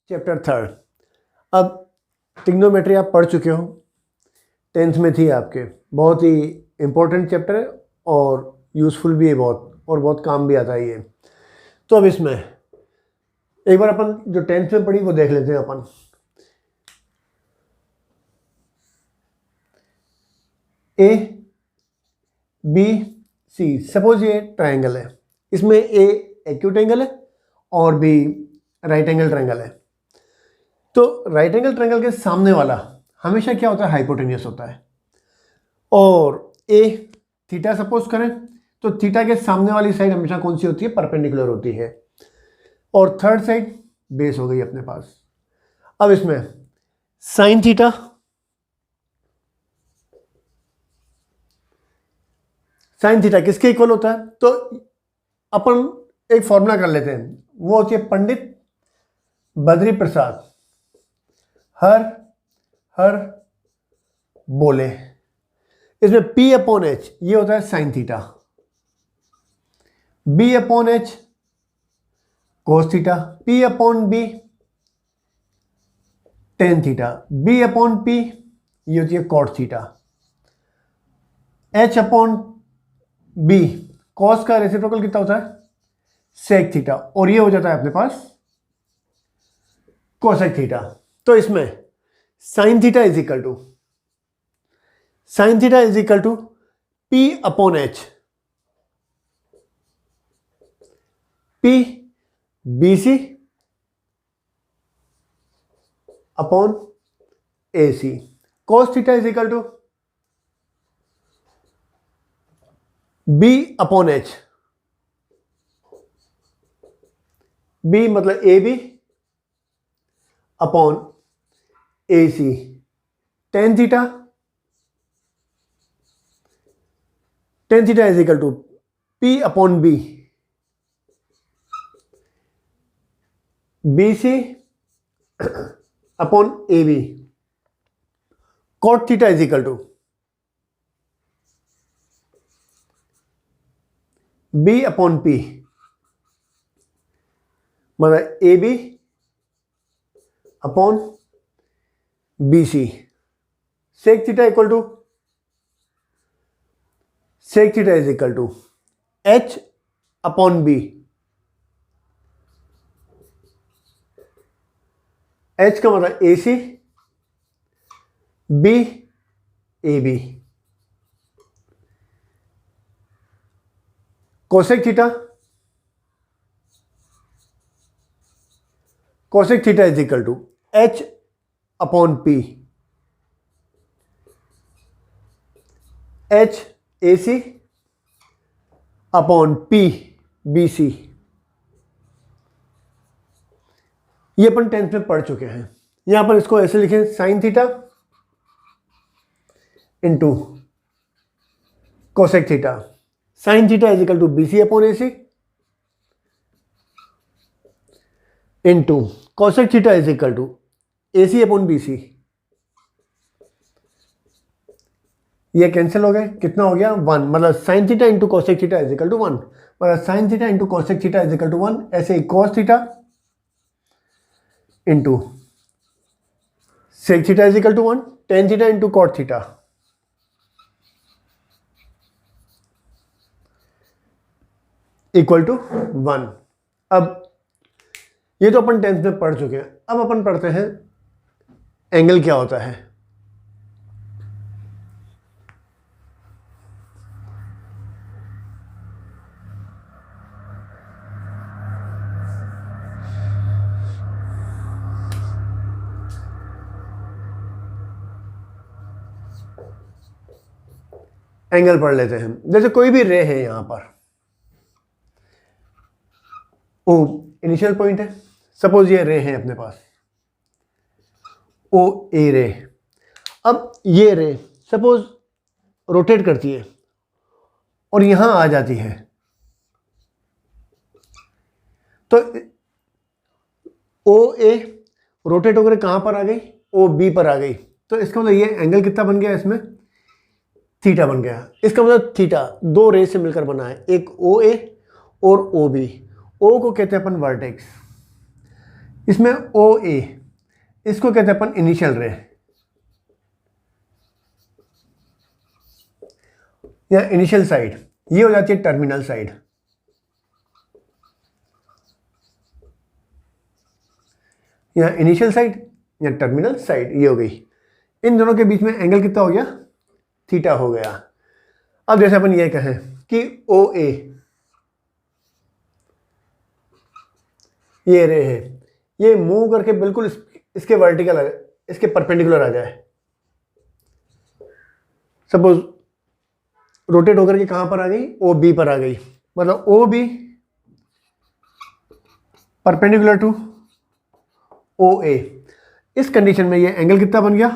Chapter third. अब trigonometry आप पढ़ चुके हो, 10th में थी आपके। बहुत ही इम्पोर्टेंट चैप्टर है और यूज़फुल भी है बहुत, और बहुत काम भी आता है ये। तो अब इसमें एक बार अपन जो 10th में पढ़ी वो देख लेते हैं अपन। ए बी सी, सपोज ये ट्रायंगल है, इसमें ए एक्यूट एंगल है और बी राइट एंगल ट्रायंगल है। तो राइट एंगल ट्रायंगल के सामने वाला हमेशा क्या होता है, हाइपोटेन्यूस होता है। और ए थीटा सपोज करें तो थीटा के सामने वाली साइड हमेशा कौन सी होती है, परपेंडिकुलर होती है। और थर्ड साइड बेस हो गई अपने पास। अब इसमें साइन थीटा, साइन थीटा किसके इक्वल होता है, तो अपन एक फॉर्मूला कर लेते हैं, वो होती है पंडित बद्री प्रसाद हर हर बोले। इसमें P अपॉन H ये होता है sine theta, B upon H cos theta, P upon B tan theta, B upon P ये होती है cot theta, H upon B cos का रेसिप्रोकल कितना होता है, सेक थीटा, और ये हो जाता है अपने पास कोसेक थीटा। तो इसमें sine theta is equal to, sine theta is equal to P upon H, P BC upon AC, cos theta is equal to B upon H, B मतलब AB upon AC, tan theta, tan theta is equal to P upon B, BC upon AB, cot theta is equal to B upon P, मतलब AB upon BC, sec theta equal to, sec theta is equal to H upon B, H का मतलब AC, B AB, cosec theta, cosec theta is equal to H upon P, H AC upon P BC। ये अपन 10th में पढ़ चुके हैं। यहां पर इसको ऐसे लिखें, sine theta into cosec theta, sine theta is equal to BC upon AC into cosec theta is equal to AC upon BC। ये कैंसिल हो गए, कितना हो गया 1, मतलब sine theta into cosec theta is equal to 1, मतलब sine theta into cosec theta is equal to 1। ऐसे ही cos theta into sec theta is equal to 1, tan theta into cot theta equal to 1। अब ये तो अपन 10th में पढ़ चुके हैं। अब अपन पढ़ते हैं एंगल क्या होता है। एंगल पढ़ लेते हैं। जैसे कोई भी रे है, यहां पर ओ इनिशियल पॉइंट है, सपोज ये रे है अपने पास ओ ए रे। अब ये रे सपोज रोटेट करती है और यहां आ जाती है, तो ओ ए रोटेट होकर कहां पर आ गई, ओ बी पर आ गई। तो इसका मतलब ये एंगल कितना बन गया, इसमें थीटा बन गया। इसका मतलब थीटा दो रे से मिलकर बना है, एक ओ ए और ओ बी। ओ को कहते हैं अपन वर्टेक्स, इसमें ओ ए, इसको कहते हैं अपन इनिशियल रे, या इनिशियल साइड, ये हो जाती है टर्मिनल साइड। या इनिशियल साइड या टर्मिनल साइड, ये हो गई। इन दोनों के बीच में एंगल कितना हो गया? थीटा हो गया। अब जैसे अपन ये कहें कि ओ ए ये रे है, ये मूव करके बिल्कुल इसके वर्टिकल, इसके परपेंडिकुलर आ जाए। सपोज रोटेट होकर के कहां पर आ गई? ओ बी पर आ गई, मतलब O B perpendicular to O A. इस कंडीशन में ये एंगल कितना बन गया?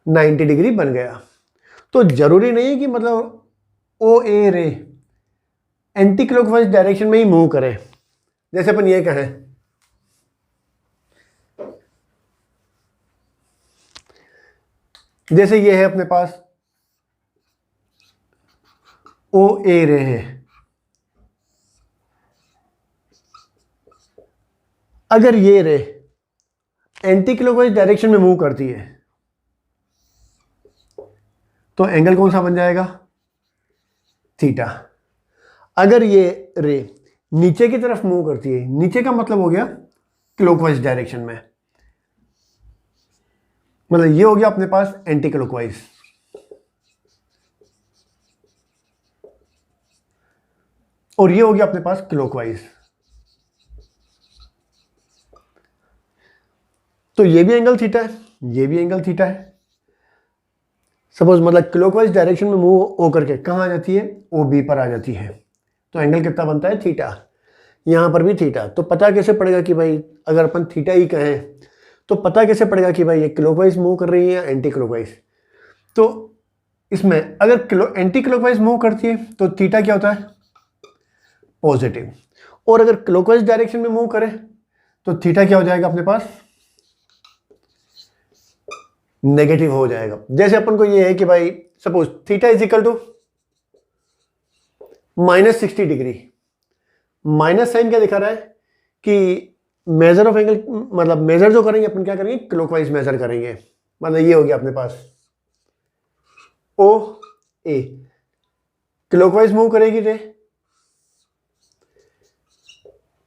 90 डिग्री बन गया। तो जरूरी नहीं है कि मतलब ओ ए रे एंटी क्लॉकवाइज डायरेक्शन में ही मूव करे। जैसे अपन ये कहें जैसे ये है अपने पास ओ ए रे है, अगर ये रे एंटी क्लॉकवाइज डायरेक्शन में मूव करती है तो एंगल कौन सा बन जाएगा? थीटा। अगर ये रे नीचे की तरफ मूव करती है, नीचे का मतलब हो गया क्लॉकवाइज डायरेक्शन में, मतलब ये हो गया अपने पास एंटी क्लॉकवाइज। और ये हो गया अपने पास क्लॉकवाइज। तो ये भी एंगल थीटा है, ये भी एंगल थीटा है। सपोज मतलब क्लॉकवाइज डायरेक्शन में मूव होकर के कहाँ आ जाती है? ओ बी पर आ जाती है, तो एंगल कितना बनता है? थीटा। यहाँ पर भी थीटा। तो पता कैसे पड़ेगा कि भाई अगर अपन थीटा ही कहें तो पता कैसे पड़ेगा कि भाई ये क्लॉकवाइज मूव कर रही है या एंटी क्लॉकवाइज? तो इसमें अगर एंटी क्लॉकवाइज मूव करती है तो थीटा क्या होता है? पॉजिटिव। और अगर क्लॉकवाइज डायरेक्शन में मूव करे तो थीटा क्या हो जाएगा अपने पास? नेगेटिव हो जाएगा। जैसे अपन को ये है कि भाई suppose theta is equal to -60 degree. Minus sine क्या दिखा रहा है कि मेजर ऑफ एंगल, मतलब मेजर जो करेंगे अपन क्या करेंगे? क्लॉकवाइज मेजर करेंगे। मतलब ये हो गया अपने पास ओ ए, क्लॉकवाइज मूव करेगी रे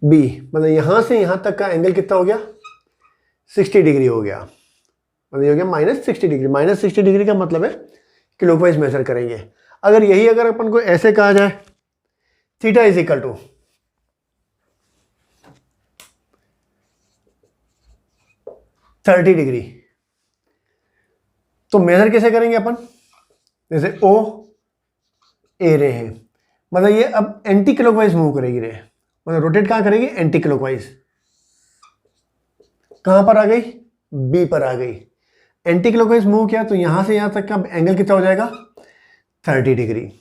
बी, मतलब यहां से यहां तक का एंगल कितना हो गया? 60 डिग्री हो गया। मतलब ये हो गया -60 डिग्री। -60 डिग्री का मतलब है क्लॉकवाइज मेजर करेंगे। अगर अपन को ऐसे कहा जाए theta is equal to 30 degree, तो मेजर कैसे करेंगे अपन? जैसे ओ ए रे है, मतलब ये अब एंटी क्लॉकवाइज मूव करेगी रे, मतलब रोटेट कहां करेगी? Anti clockwise. कहां पर आ गई? बी पर आ गई। एंटी क्लॉकवाइज मूव किया तो यहां से यहां तक का एंगल कितना हो जाएगा? 30 डिग्री।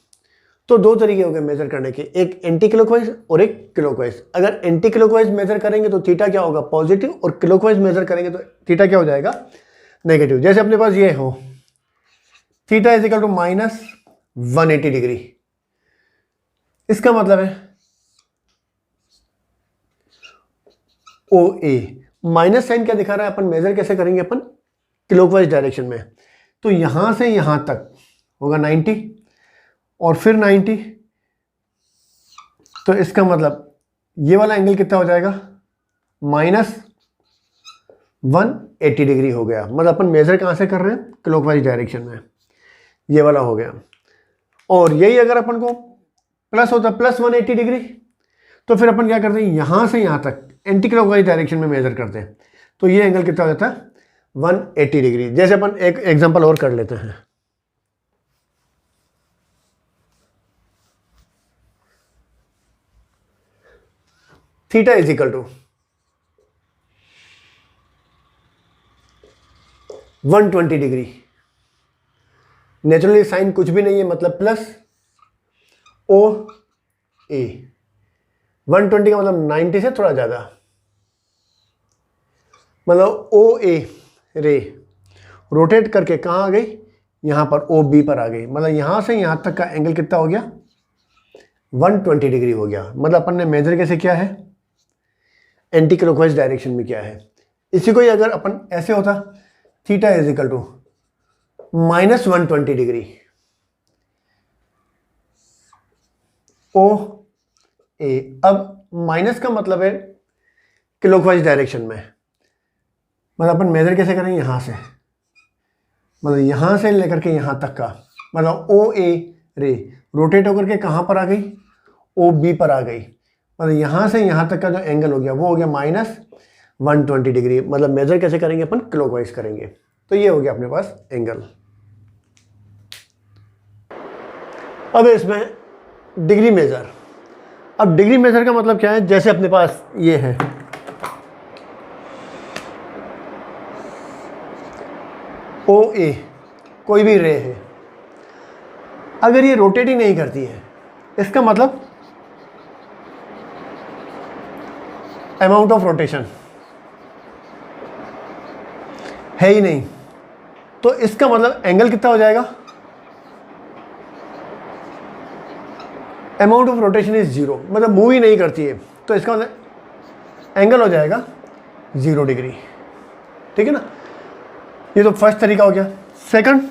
तो दो तरीके हो गए मेजर करने के, एक एंटी क्लॉकवाइज और एक क्लॉकवाइज। अगर एंटी क्लॉकवाइज मेजर करेंगे तो थीटा क्या होगा? पॉजिटिव, और क्लॉकवाइज मेजर करेंगे तो थीटा क्या हो जाएगा? नेगेटिव। जैसे अपने पास ये हो theta is equal to -180 degree, इसका मतलब है ओ ए। माइनस साइन क्या दिखा रहा है? अपन मेजर कैसे करेंगे? अपन क्लॉकवाइज डायरेक्शन में, तो यहां से यहां तक होगा 90 और फिर 90, तो इसका मतलब ये वाला एंगल कितना हो जाएगा? -180 डिग्री हो गया। मतलब अपन मेजर कहां से कर रहे हैं? क्लॉकवाइज डायरेक्शन में। ये वाला हो गया। और यही अगर अपन को प्लस होता +180 डिग्री, तो फिर अपन क्या करते हैं? यहां से यहां तक एंटी क्लॉकवाइज डायरेक्शन में मेजर करते हैं, तो ये एंगल कितना हो जाता है? 180 डिग्री। जैसे अपन एक एग्जांपल और कर लेते हैं। Theta is equal to 120 degree. Naturally sine कुछ भी नहीं है, मतलब प्लस ओ ए। 120 का मतलब 90 से थोड़ा ज्यादा, मतलब ओ ए रे रोटेट करके कहाँ आ गई? यहाँ पर ओ बी पर आ गई। मतलब यहाँ से यहाँ तक का एंगल कितना हो गया? 120 डिग्री हो गया। मतलब अपन ने मेजर कैसे किया है? एंटी क्लॉकवाइज डायरेक्शन में क्या है। इसी को ही अगर अपन ऐसे होता, theta is equal to -120 degree O A. अब माइनस का मतलब है क्लॉकवाइज डायरेक्शन में, मतलब अपन मेजर कैसे करेंगे, यहाँ से, मतलब यहाँ से लेकर के यहाँ तक का, मतलब ओ ए रे रोटेट होकर के कहाँ पर आ गई, ओ बी पर आ गई, मतलब यहाँ से यहाँ तक का जो एंगल हो गया वो हो गया -120 डिग्री। मतलब मेजर कैसे करेंगे अपन, क्लॉकवाइज करेंगे। तो ये हो गया अपने पास एंगल। अब इसमें डिग्री मेजर। अब डिग्री मेजर का मतलब क्या है, जैसे अपने पास ये है, ओ ए कोई भी रे है, अगर ये रोटेट ही नहीं करती है, इसका मतलब अमाउंट ऑफ रोटेशन है ही नहीं, तो इसका मतलब एंगल कितना हो जाएगा, अमाउंट ऑफ रोटेशन इज 0, मतलब मूव ही नहीं करती है, तो इसका मतलब एंगल हो जाएगा 0 डिग्री। ठीक है ना, ये तो फर्स्ट तरीका हो गया। सेकंड,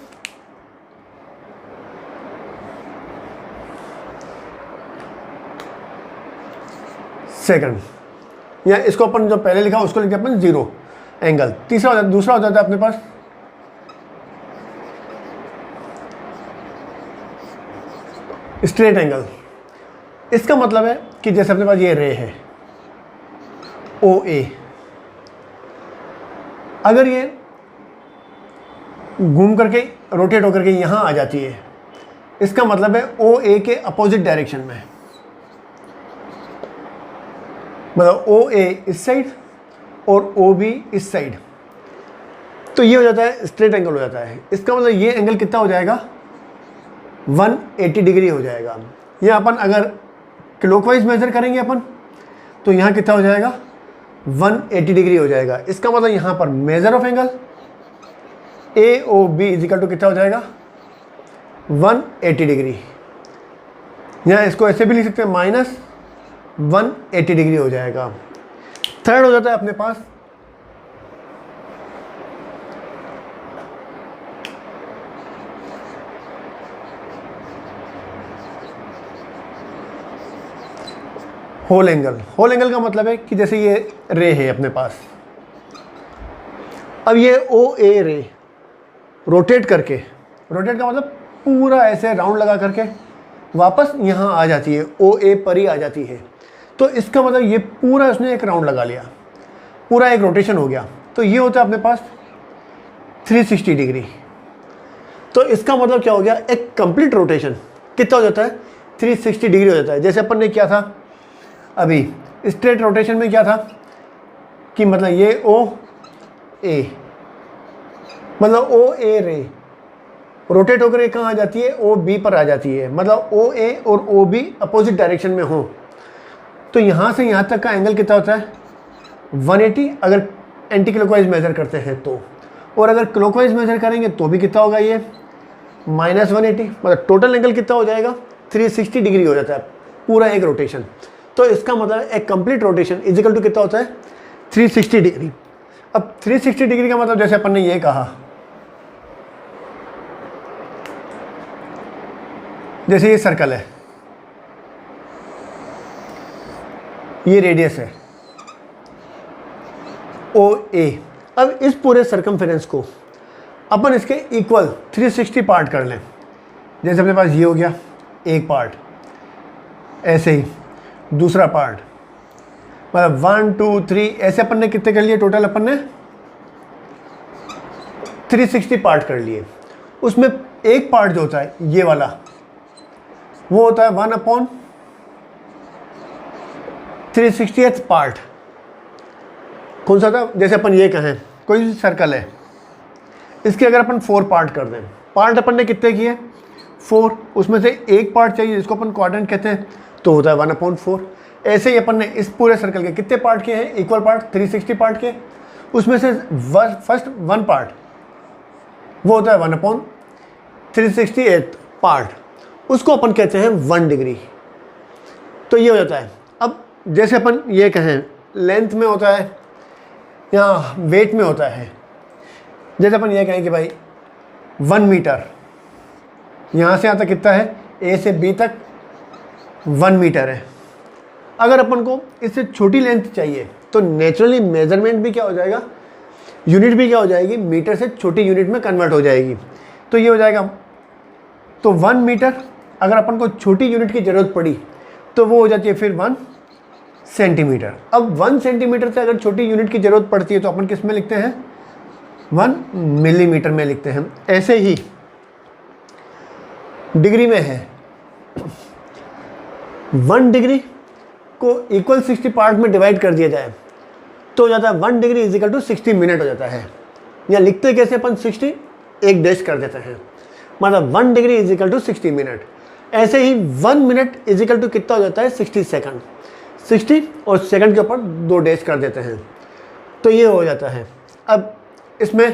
या इसको अपन जो पहले लिखा उसको लिखते अपन 0 एंगल। तीसरा हो जाता, दूसरा हो जाता है अपने पास स्ट्रेट एंगल। इसका मतलब है कि जैसे अपने पास ये रे है ओ ए, अगर ये घूम करके रोटेट होकर के यहाँ आ जाती है, इसका मतलब है ओ ए के अपोजिट डायरेक्शन में, मतलब ओ ए इस साइड और ओ बी इस साइड, तो ये हो जाता है स्ट्रेट एंगल हो जाता है। इसका मतलब ये एंगल कितना हो जाएगा, 180 डिग्री हो जाएगा। ये अपन अगर क्लॉकवाइज मेजर करेंगे अपन, तो यहाँ कितना हो जाएगा, 180 डिग्री हो जाएगा। इसका मतलब यहाँ पर measure of angle A O B is equal to कितना हो जाएगा, 180 डिग्री। यहाँ इसको ऐसे भी लिख सकते हैं, -180 डिग्री हो जाएगा। थर्ड हो जाता है अपने पास होल एंगल। होल एंगल का मतलब है कि जैसे ये रे है अपने पास, अब ये ओ ए रे रोटेट करके, रोटेट का मतलब पूरा ऐसे राउंड लगा करके वापस यहाँ आ जाती है, ओ ए पर ही आ जाती है, तो इसका मतलब ये पूरा उसने एक राउंड लगा लिया, पूरा एक रोटेशन हो गया, तो ये होता है अपने पास 360 डिग्री। तो इसका मतलब क्या हो गया, एक कंप्लीट रोटेशन कितना हो जाता है, 360 डिग्री हो जाता है। जैसे अपन ने क्या था अभी स्ट्रेट रोटेशन में, क्या था कि मतलब ये ओ ए, मतलब ओ ए रे रोटेट होकर कहाँ आ जाती है, ओ बी पर आ जाती है, मतलब ओ ए और ओ बी अपोजिट डायरेक्शन में हो, तो यहाँ से यहाँ तक का एंगल कितना होता है, 180 अगर एंटी क्लॉकवाइज मेजर करते हैं तो, और अगर क्लॉकवाइज मेजर करेंगे तो भी कितना होगा, ये -180, मतलब टोटल एंगल कितना हो जाएगा, 360 डिग्री हो जाता है पूरा एक रोटेशन। तो इसका मतलब एक complete rotation is equal to कितना होता है, 360 डिग्री। अब 360 डिग्री का मतलब जैसे अपन ने ये कहा, जैसे ये सर्कल है, ये रेडियस है ओ ए, अब इस पूरे सर्कमफेरेंस को अपन इसके इक्वल 360 पार्ट कर लें। जैसे अपने पास ये हो गया एक पार्ट, ऐसे ही दूसरा पार्ट, मतलब 1 2 3 ऐसे अपन ने कितने कर लिए टोटल, अपन ने 360 पार्ट कर लिए। उसमें एक पार्ट जो होता है ये वाला, वो होता है 1/360th पार्ट। कौन सा था, जैसे अपन ये कहें कोई सर्कल है, इसके अगर अपन 4 पार्ट कर दें, पार्ट अपन ने कितने किए 4, उसमें से एक पार्ट चाहिए जिसको अपन क्वाड्रेंट कहते हैं, तो होता है 1/4। ऐसे ही अपन ने इस पूरे सर्कल के कितने पार्ट किए हैं, इक्वल पार्ट 360 पार्ट के, उसमें से फर्स्ट 1 पार्ट वो होता है 1/360th पार्ट, उसको अपन कहते हैं 1 डिग्री। तो ये हो जाता है। अब जैसे अपन ये कहें लेंथ में होता है या वेट में होता है। जैसे अपन ये कहें कि भाई 1 मीटर, यहाँ से यहाँ तक कितना है, ए से बी तक 1 मीटर है। अगर अपन को इससे छोटी लेंथ चाहिए तो नेचुरली मेजरमेंट भी क्या हो जाएगा, यूनिट भी क्या हो जाएगी, मीटर से छोटी यूनिट में कन्वर्ट हो जाएगी। तो ये हो जाएगा, तो 1 मीटर अगर अपन को छोटी यूनिट की ज़रूरत पड़ी तो वो हो जाती है फिर 1 सेंटीमीटर। अब 1 सेंटीमीटर से अगर छोटी यूनिट की ज़रूरत पड़ती है तो अपन किस में लिखते हैं, 1 मिलीमीटर में लिखते हैं। ऐसे ही डिग्री में है, 1 डिग्री को इक्वल 60 पार्ट में डिवाइड कर दिया जाए तो हो जाता है 1 degree is equal to 60 minute हो जाता है। या लिखते कैसे अपन 60, एक डैश कर देते हैं, मतलब 1 degree is equal to 60 minute. ऐसे ही 1 मिनट इज इक्वल टू कितना हो जाता है, 60 सेकंड। 60 और सेकंड के ऊपर 2 डैश कर देते हैं तो ये हो जाता है। अब इसमें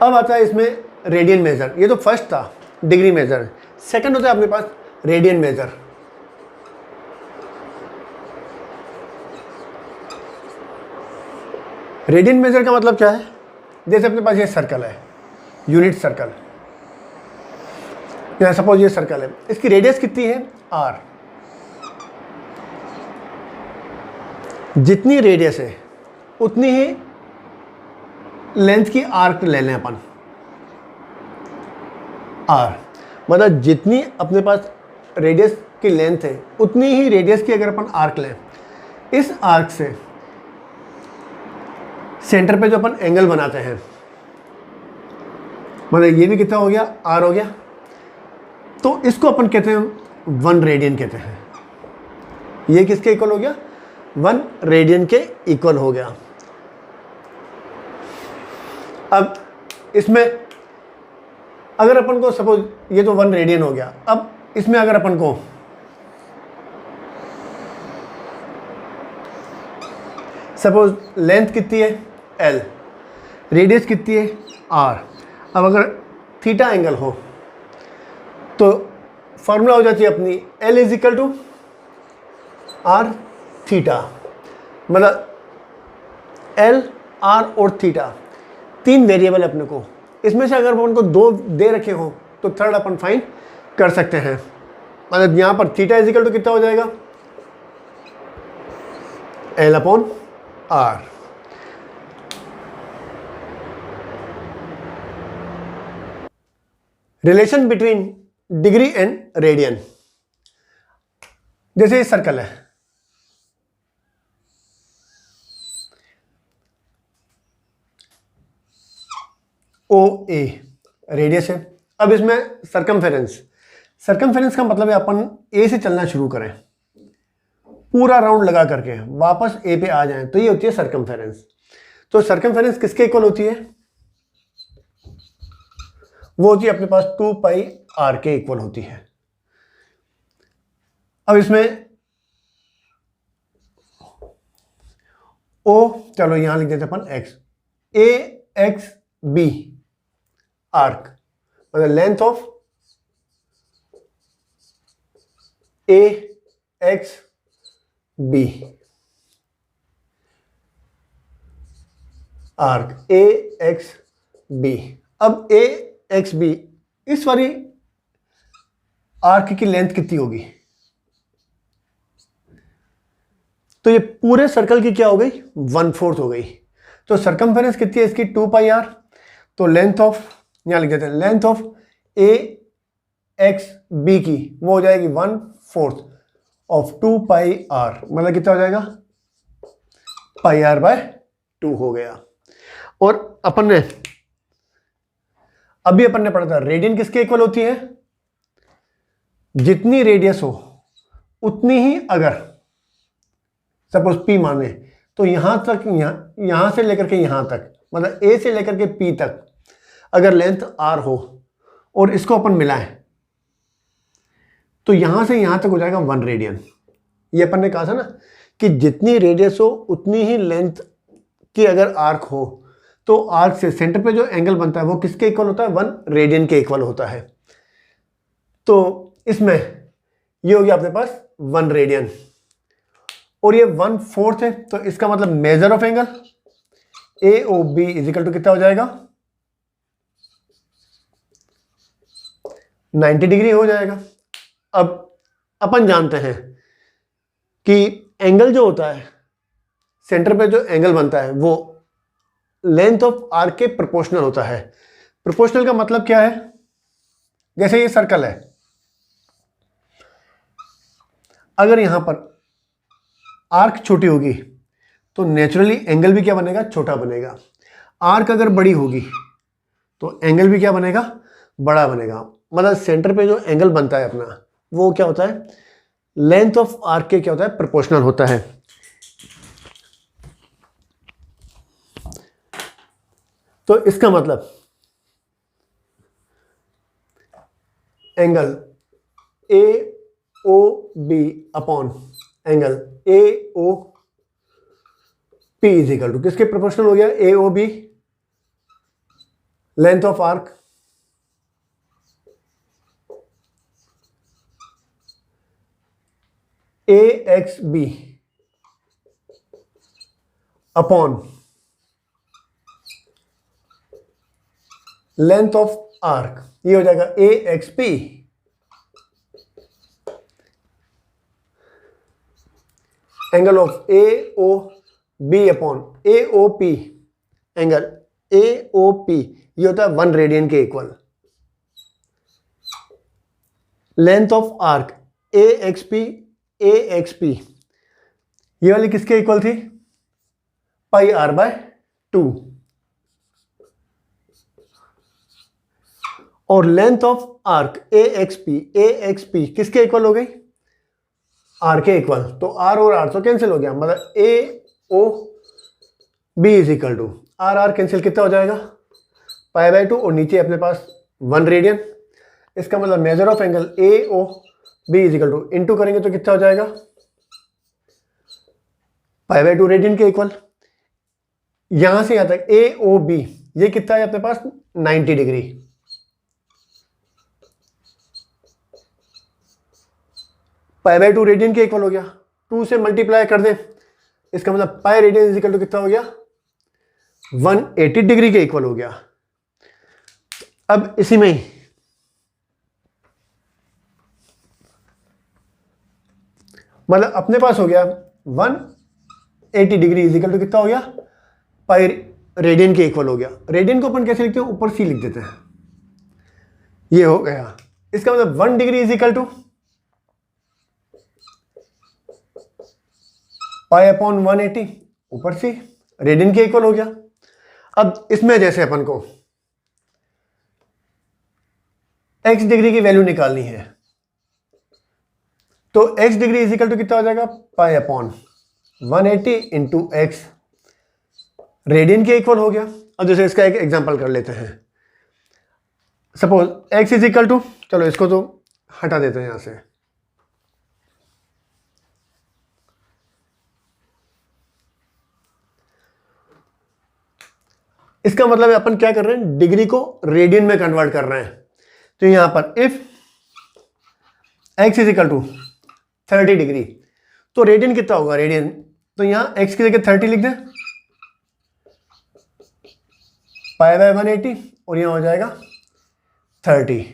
अब आता है इसमें रेडियन मेजर। ये तो फर्स्ट था डिग्री मेजर, सेकंड होता है अपने पास रेडियन मेजर। रेडियन मेजर का मतलब क्या है, जैसे अपने पास ये सर्कल है, यूनिट सर्कल, यहाँ सपोज ये सर्कल है, इसकी रेडियस कितनी है, r। जितनी रेडियस है उतनी ही लेंथ की आर्क ले लें अपन, r, मतलब जितनी अपने पास रेडियस की लेंथ है उतनी ही रेडियस की अगर अपन आर्क लें, इस आर्क से सेंटर पे जो अपन एंगल बनाते हैं, मतलब ये भी कितना हो गया, r हो गया, तो इसको अपन कहते हैं 1 रेडियन कहते हैं। ये किसके इक्वल हो गया, 1 रेडियन के इक्वल हो गया। अब इसमें अगर अपन को सपोज ये तो 1 रेडियन हो गया, अब इसमें अगर अपन को सपोज लेंथ कितनी है l, रेडियस कितनी है r। अब अगर थीटा एंगल हो तो फॉर्मूला हो जाती है अपनी l is equal to r theta, मतलब l, r और थीटा 3 वेरिएबल अपने को, इसमें से अगर अपन को 2 दे रखे हो तो थर्ड अपन फाइंड कर सकते हैं। मतलब यहाँ पर थीटा इज इक्वल टू कितना हो जाएगा, l upon r। Relation between degree and radian, जैसे ये सर्कल है, ओ ए रेडियस है। अब इसमें सरकमफेरेंस, सरकमफेरेंस का मतलब है अपन ए से चलना शुरू करें, पूरा राउंड लगा करके वापस ए पे आ जाएं, तो ये होती है सरकमफेरेंस। तो सरकमफेरेंस किसके इक्वल होती है, वो होती है अपने पास 2 पाई r के इक्वल होती है। अब इसमें o, चलो यहां लिख देते अपन x, a x b arc, मतलब length of a x b arc a x b। अब a x b इस वाली आर्क की लेंथ कितनी होगी, तो ये पूरे सर्कल की क्या हो गई, 1/4 हो गई। तो सरकमफेरेंस कितनी है इसकी, 2 पाई r। तो लेंथ ऑफ, यहां लिख देते हैं, length of a x b की वो हो जाएगी 1/4 ऑफ 2 पाई r, मतलब कितना हो जाएगा, पाई r बाय 2 हो गया। और अपन ने अभी अपन ने पढ़ा था रेडियन किसके इक्वल होती है, जितनी रेडियस हो उतनी ही, अगर सपोज p माने तो यहां तक, यहां से लेकर के यहां तक, मतलब a से लेकर के p तक अगर लेंथ r हो और इसको अपन मिलाएं तो यहां से यहां तक हो जाएगा 1 रेडियन। ये अपन ने कहा था ना कि जितनी रेडियस हो उतनी ही लेंथ की अगर आर्क हो तो आर्क से सेंटर पे जो एंगल बनता है वो किसके इक्वल होता है, 1 रेडियन के इक्वल होता है। तो इसमें ये हो गया अपने पास 1 रेडियन और ये 1/4 है, तो इसका मतलब measure of angle A O B is equal to कितना हो जाएगा, 90 डिग्री हो जाएगा। अब अपन जानते हैं कि एंगल जो होता है, सेंटर पे जो एंगल बनता है वो लेंथ ऑफ आर्क के प्रोपोर्शनल होता है। प्रोपोर्शनल का मतलब क्या है, जैसे ये सर्कल है, अगर यहां पर आर्क छोटी होगी तो नेचुरली एंगल भी क्या बनेगा, छोटा बनेगा। आर्क अगर बड़ी होगी तो एंगल भी क्या बनेगा, बड़ा बनेगा। मतलब सेंटर पे जो एंगल बनता है अपना वो क्या होता है, लेंथ ऑफ आर्क के क्या होता है, प्रोपोर्शनल होता है। तो इसका मतलब angle A O B upon angle A O P is equal to किसके प्रोपोर्शनल हो गया, A O B length of arc A X B upon length of arc, ये हो जाएगा A X P angle of A O B upon A O P angle A O P, ये होता है 1 radian के equal. Length of arc A X P ये वाली किसके इक्वल थी, पाई आर बाय 2, और length of arc A X P किसके इक्वल हो गई, आर के इक्वल। तो आर और आर तो कैंसिल हो गया, मतलब A O B is equal to R R cancel कितना हो जाएगा, पाई बाय 2 और नीचे अपने पास 1 रेडियन। इसका मतलब measure of angle A O B is equal to into करेंगे तो कितना हो जाएगा, पाई बाय 2 रेडियन के इक्वल। यहां से यहां तक ए ओ बी ये कितना है अपने पास, 90 डिग्री। पाई बाय 2 रेडियन के इक्वल हो गया, 2 से मल्टीप्लाई कर दें, इसका मतलब pi radian is equal to कितना हो गया, 180 डिग्री के इक्वल हो गया। अब इसी में ही मतलब अपने पास हो गया 180 डिग्री इज इक्वल टू कितना हो गया, पाई रेडियन के इक्वल हो गया। रेडियन को अपन कैसे लिखते हैं, ऊपर सी लिख देते हैं, ये हो गया। इसका मतलब 1 degree is equal to pi upon 180 ऊपर सी रेडियन के इक्वल हो गया। अब इसमें जैसे अपन को x डिग्री की वैल्यू निकालनी है, तो x degree is equal to कितना हो जाएगा, pi upon 180 into x radian के इक्वल हो गया। अब जैसे इसका एक एग्जांपल कर लेते हैं, suppose x is equal to, चलो इसको तो हटा देते हैं यहां से, इसका मतलब अपन क्या कर रहे हैं, डिग्री को रेडियन में कन्वर्ट कर रहे हैं। तो यहां पर if x is equal to 30 degree, तो रेडियन कितना होगा, रेडियन, तो यहां x की जगह 30 लिख दें, पाई बाय 180 और यहां हो जाएगा 30,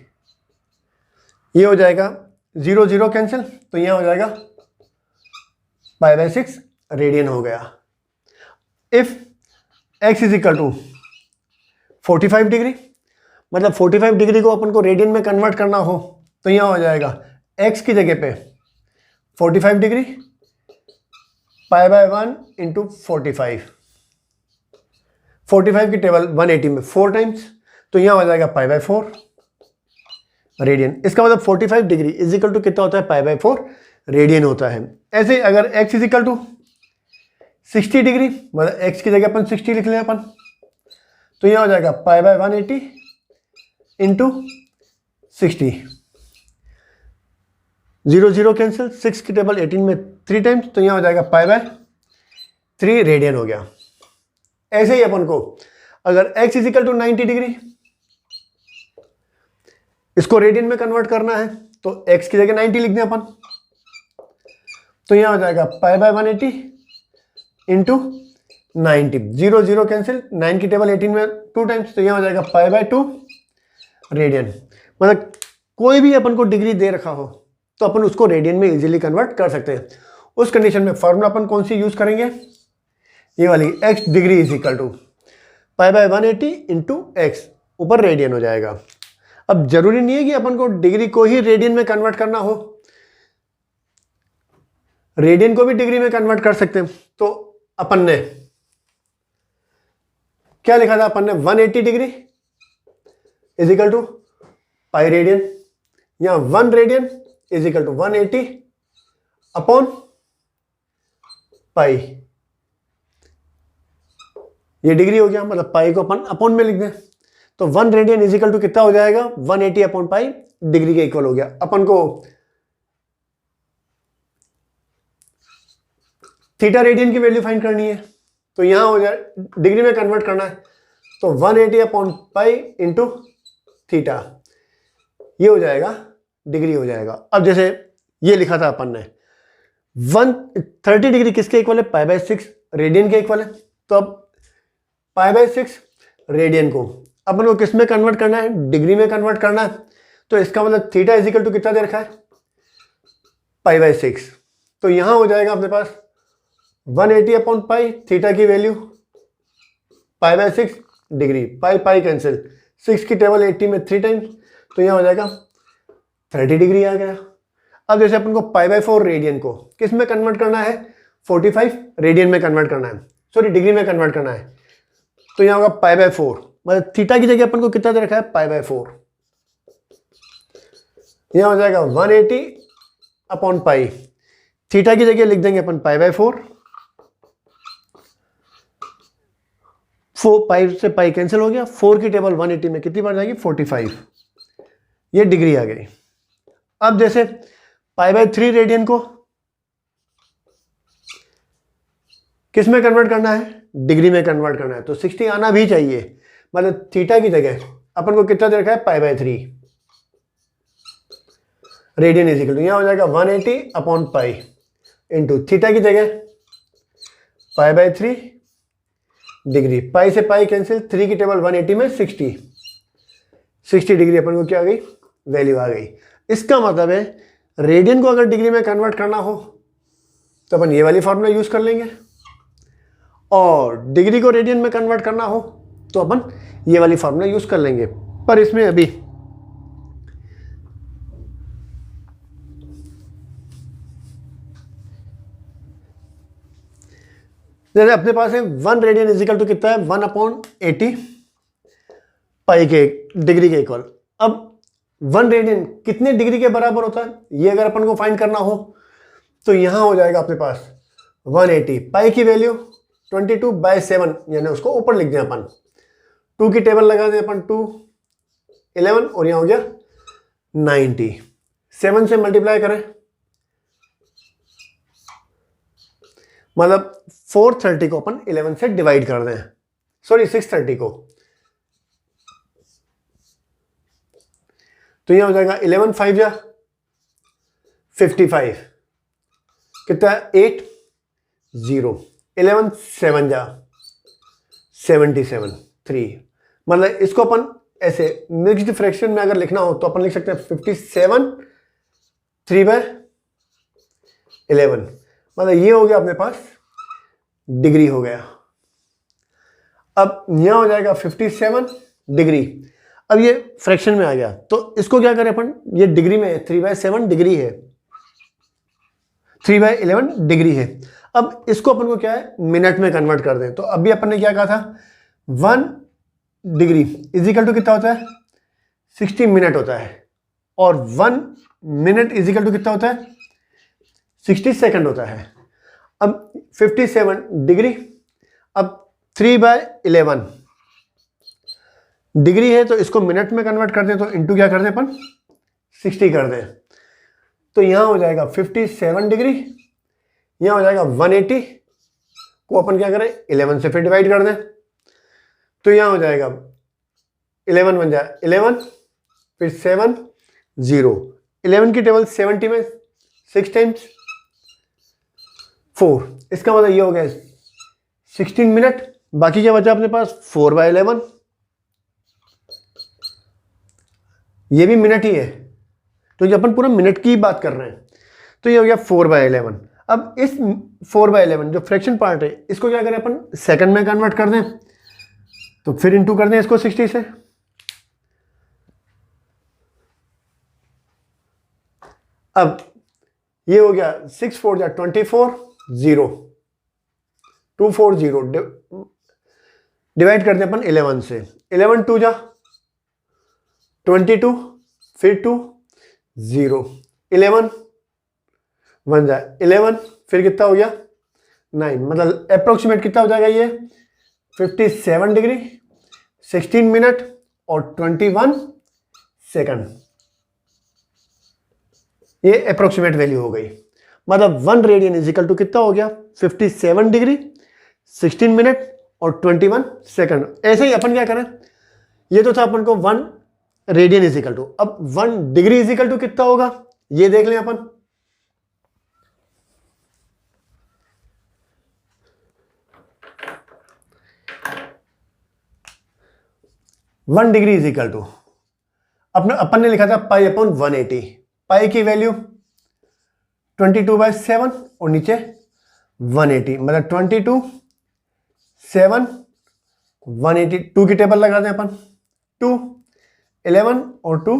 ये हो जाएगा 0 0 कैंसिल, तो यहां हो जाएगा पाई बाय 6 रेडियन हो गया। If x is equal to 45 degree, मतलब 45 डिग्री को अपन को रेडियन में कन्वर्ट करना हो तो यहां हो जाएगा x की जगह पे 45 डिग्री पाई बाय 1 इंटू 45 की टेबल 180 में 4 टाइम्स, तो यहां हो जाएगा पाई बाय 4 रेडियन। इसका मतलब 45 डिग्री इज इक्वल टू कितना होता है, पाई बाय 4 रेडियन होता है। ऐसे अगर x is equal to 60 degree, मतलब x की जगह अपन 60 लिख लें अपन, तो यहां हो जाएगा पाई बाय 180 इंटू 60, 0 0 कैंसिल, 6 की टेबल 18 में 3 टाइम्स, तो यहां हो जाएगा पाई बाय 3 रेडियन हो गया। ऐसे ही अपन को अगर x is equal to 90 degree, इसको रेडियन में कन्वर्ट करना है तो x की जगह 90 लिख दें अपन, तो यहां हो जाएगा पाई बाय 180 इंटू 90, 0 0 कैंसिल, 9 की टेबल 18 में 2 टाइम्स, तो यहां हो जाएगा पाई बाय 2 रेडियन। मतलब कोई भी अपन को डिग्री दे रखा हो तो अपन उसको रेडियन में इजीली कन्वर्ट कर सकते हैं। उस कंडीशन में फॉर्मूला अपन कौन सी यूज करेंगे, ये वाली, x degree is equal to pi by 180 into x, ऊपर रेडियन हो जाएगा। अब जरूरी नहीं है कि अपन को डिग्री को ही रेडियन में कन्वर्ट करना हो, रेडियन को भी डिग्री में कन्वर्ट कर सकते हैं। तो अपन ने क्या लिखा था, अपन ने 180 degree is equal to pi radian, या 1 radian is equal to 180 upon pi, ये डिग्री हो गया, मतलब पाई को अपन अपॉन में लिख दें, तो 1 रेडियन इज इक्वल टू कितना हो जाएगा, 180 अपॉन पाई डिग्री के इक्वल हो गया। अपन को थीटा रेडियन की वैल्यू फाइंड करनी है, तो यहां हो जाए डिग्री में कन्वर्ट करना है, तो 180 अपॉन पाई इंटू थीटा, ये हो जाएगा डिग्री हो जाएगा। अब जैसे ये लिखा था अपन ने 130 डिग्री किसके इक्वल है, पाई बाय 6 रेडियन के इक्वल है, तो अब पाई बाय 6 रेडियन को अपन को किस में कन्वर्ट करना है, डिग्री में कन्वर्ट करना है, तो इसका मतलब थीटा इज इक्वल टू कितना दे रखा है, पाई बाय 6, तो यहां हो जाएगा अपने पास 180 अपॉन पाई, थीटा की value pi by 6 degree, pi pi cancel, 6 की टेबल 80 में 3 टाइम्स, तो यहां हो जाएगा 30 डिग्री आ गया। अब जैसे अपन को पाई बाय 4 रेडियन को किस में कन्वर्ट करना है, 45 रेडियन में कन्वर्ट करना है, सॉरी डिग्री में कन्वर्ट करना है, तो यहां होगा पाई बाय 4, मतलब थीटा की जगह अपन को कितना दे रखा है, पाई बाय 4, यहां हो जाएगा 180 अपॉन पाई, थीटा की जगह लिख देंगे अपन पाई बाय 4, पाई से पाई कैंसिल हो गया, 4 की टेबल 180 में कितनी बार जाएगी, 45, ये डिग्री आ गई। अब जैसे पाई बाय 3 रेडियन को किस में कन्वर्ट करना है, डिग्री में कन्वर्ट करना है, तो 60 आना भी चाहिए, मतलब थीटा की जगह अपन को कितना दे रखा है, pi by 3 radian is equal to, यहां हो जाएगा 180 अपॉन पाई इंटू थीटा की जगह पाई बाय 3 डिग्री, पाई से पाई कैंसिल, 3 की टेबल 180 में 60 डिग्री अपन को क्या आ गई, वैल्यू आ गई। इसका मतलब है रेडियन को अगर डिग्री में कन्वर्ट करना हो तो अपन ये वाली फॉर्मूला यूज कर लेंगे, और डिग्री को रेडियन में कन्वर्ट करना हो तो अपन ये वाली फॉर्मूला यूज कर लेंगे। पर इसमें अभी जैसे अपने पास है 1 रेडियन इज इक्वल टू कितना है, 1/80 पाई के डिग्री के इक्वल। अब 1 रेडियन कितने डिग्री के बराबर होता है, ये अगर अपन को फाइंड करना हो तो यहां हो जाएगा अपने पास 180, पाई की वैल्यू 22/7, यानी उसको ऊपर लिख दें अपन, 2 की टेबल लगा दें अपन, 2 11 और यहां हो गया 90, 7 से मल्टीप्लाई करें, मतलब 430 को अपन 11 से डिवाइड कर दें, सॉरी 630 को, तो यहां हो जाएगा 11 5 जा 55, कितना 8 0, 11 7 जा 77 3, मतलब इसको अपन ऐसे मिक्स्ड फ्रैक्शन में अगर लिखना हो तो अपन लिख सकते हैं 57 3/11, मतलब ये हो गया अपने पास डिग्री हो गया। अब यहां हो जाएगा 57 डिग्री, अब ये फ्रैक्शन में आ गया, तो इसको क्या करें अपन, ये डिग्री में है, 3/7 डिग्री है, 3/11 डिग्री है। अब इसको अपन को क्या है, मिनट में कन्वर्ट कर दें, तो अभी अपन ने क्या कहा था, 1 डिग्री इज इक्वल टू कितना होता है, 60 मिनट होता है, और 1 मिनट इज इक्वल टू कितना होता है, 60 सेकंड होता है। अब 57 डिग्री, अब 3/11 डिग्री है, तो इसको मिनट में कन्वर्ट कर दें, तो इंटू क्या कर दें अपन, 60 कर दें, तो यहां हो जाएगा 57 डिग्री, यहां हो जाएगा 180 को अपन क्या करें, 11 से फिर डिवाइड कर दें, तो यहाँ हो जाएगा 11 बन जाए 11, फिर 7 0, 11 की टेबल 70 में 6 टाइम्स 4, इसका मतलब ये हो गया 16 मिनट। बाकी क्या बचा अपने पास 4/11, ये भी मिनट ही है तो ये अपन पूरा मिनट की बात कर रहे हैं। तो ये हो गया 4/11। अब इस 4/11 जो फ्रैक्शन पार्ट है इसको क्या करें अपन सेकंड में कन्वर्ट कर दें, तो फिर इंटू कर दें इसको 60 से। अब ये हो गया 6 4 जा 24 0 240 डिवाइड करते हैं अपन 11 से। 11 2 जा 22, फिर 2 0, 11 1 जा 11, फिर कितना हो गया 9, मतलब अप्रोक्सीमेट कितना हो जाएगा ये 57 डिग्री 16 मिनट और 21 सेकंड। ये अप्रोक्सीमेट वैल्यू हो गई, मतलब 1 रेडियन इज इक्वल टू कितना हो गया 57 डिग्री 16 मिनट और 21 सेकंड। ऐसे ही अपन क्या करें, ये तो था अपन को 1 रेडियन इज इक्वल टू, अब 1 डिग्री इज इक्वल टू कितना होगा ये देख लें अपन। One degree is equal to अपन ने लिखा था पाई अपॉन 180, पाई की वैल्यू 22/7 और नीचे 180, मतलब 22 7 180, 2 की टेबल लगाते हैं अपन 2 11 और 2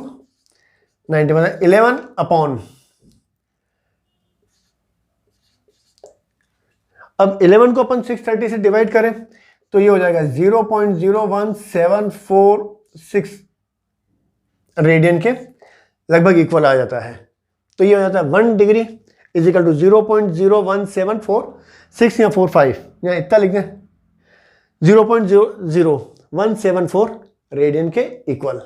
90, मतलब 11 अपॉन, अब 11 को अपन 630 से डिवाइड करें तो ये हो जाएगा 0.01746 रेडियन के लगभग इक्वल आ जाता है। तो ये हो जाता है 1 डिग्री इज इक्वल टू 0.01746 या 45, या इतना लिख दें 0.00174 रेडियन के इक्वल।